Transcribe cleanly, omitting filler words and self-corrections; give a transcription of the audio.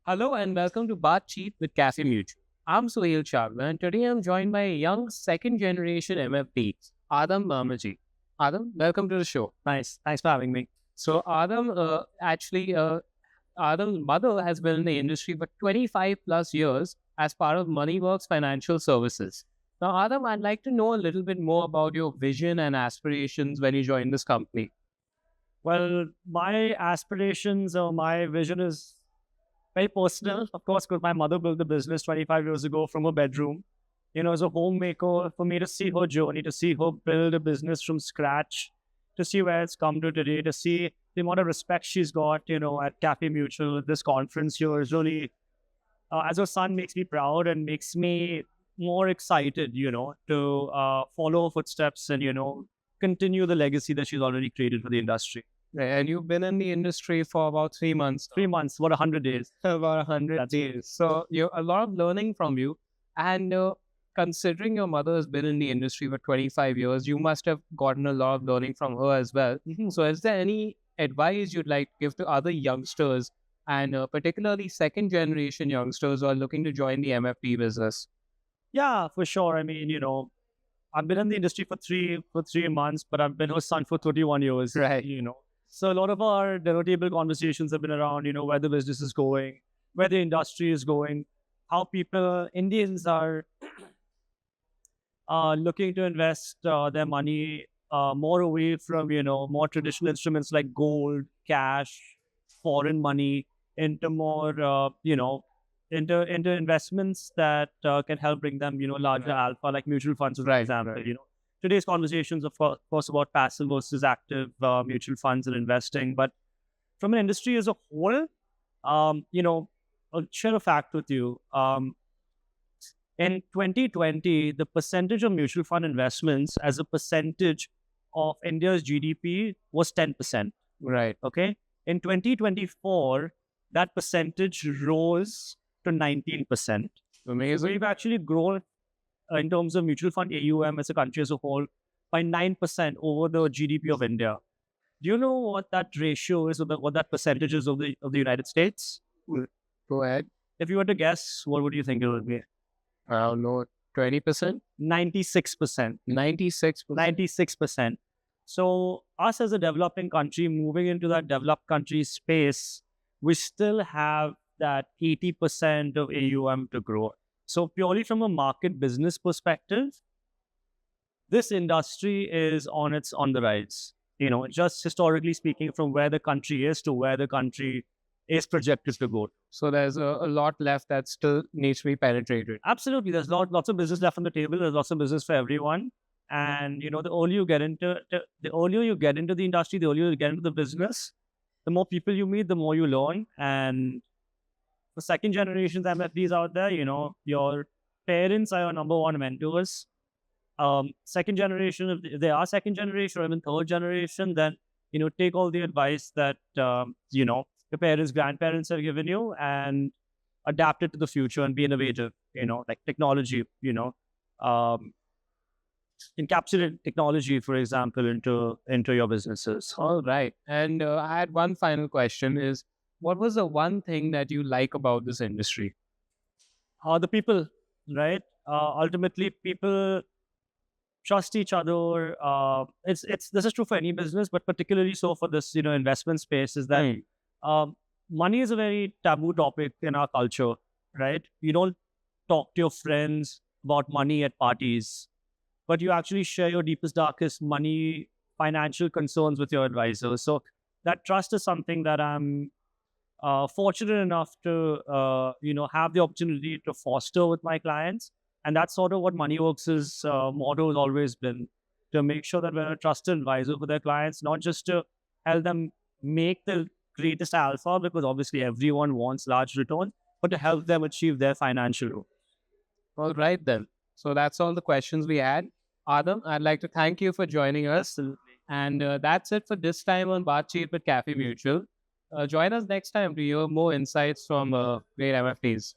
Hello and welcome to Baatchit with Cafemutual. I'm Suhail Chawla and today I'm joined by a young second generation MFD, Aadam Mamaji. Adam, welcome to the show. Nice. Thanks for having me. So Adam's mother has been in the industry for 25 plus years as part of MoneyWorks Financial Services. Now, Adam, I'd like to know a little bit more about your vision and aspirations when you joined this company. Well, my aspirations or my vision is very personal, of course, because my mother built the business 25 years ago from a bedroom. As a homemaker, for me to see her journey, to see her build a business from scratch, to see where it's come to today, to see the amount of respect she's got, at Cafemutual, this conference here is really, as a son, makes me proud and makes me more excited, to follow her footsteps and, continue the legacy that she's already created for the industry. And you've been in the industry for about 3 months. 3 months, what 100 days. About 100 days. So you a lot of learning from you. And considering your mother has been in the industry for 25 years, you must have gotten a lot of learning from her as well. So is there any advice you'd like to give to other youngsters and particularly second generation youngsters who are looking to join the MFP business? Yeah, for sure. I mean, I've been in the industry for 3 months, but I've been her son for 31 years. Right. So a lot of our dinner table conversations have been around, where the business is going, where the industry is going, how Indians are looking to invest their money more away from, more traditional instruments like gold, cash, foreign money, into more, into investments that can help bring them, larger alpha, like mutual funds, for example. Today's conversations, of course, about passive versus active mutual funds and investing. But from an industry as a whole, I'll share a fact with you. In 2020, the percentage of mutual fund investments as a percentage of India's GDP was 10%. Right. Okay. In 2024, that percentage rose to 19%. So Amazing. we've actually grown in terms of mutual fund AUM as a country as a whole by 9% over the GDP of India. Do you know what that ratio is, or what that percentage is of the United States? Go ahead. If you were to guess, what would you think it would be? I don't know. 20%? 96%. 96%. 96%. So us as a developing country moving into that developed country space, we still have that 80% of AUM to grow. So purely from a market business perspective, this industry is on the rise. Just historically speaking, from where the country is to where the country is projected to go. So there's a lot left that still needs to be penetrated. Absolutely. There's lots of business left on the table. There's lots of business for everyone. And, the earlier you get into the industry, the earlier you get into the business, the more people you meet, the more you learn. And for second generations MFDs out there, your parents are your number one mentors. Second generation, if they are second generation or even third generation, then, take all the advice that, your parents, grandparents have given you and adapt it to the future and be innovative, like technology, encapsulate technology, for example, into your businesses. All right. And I had one final question is, what was the one thing that you like about this industry? The people, right? Ultimately, people trust each other. This is true for any business, but particularly so for this, investment space, is that money is a very taboo topic in our culture, right? You don't talk to your friends about money at parties, but you actually share your deepest, darkest money, financial concerns with your advisors. So that trust is something that I'm fortunate enough to, have the opportunity to foster with my clients. And that's sort of what MoneyWorks' motto has always been, to make sure that we're a trusted advisor for their clients, not just to help them make the greatest alpha, because obviously everyone wants large returns, but to help them achieve their financial goals. All right, then. So that's all the questions we had. Adam, I'd like to thank you for joining us. Absolutely. And that's it for this time on Baatchit with Cafemutual. Join us next time to hear more insights from great MFTs.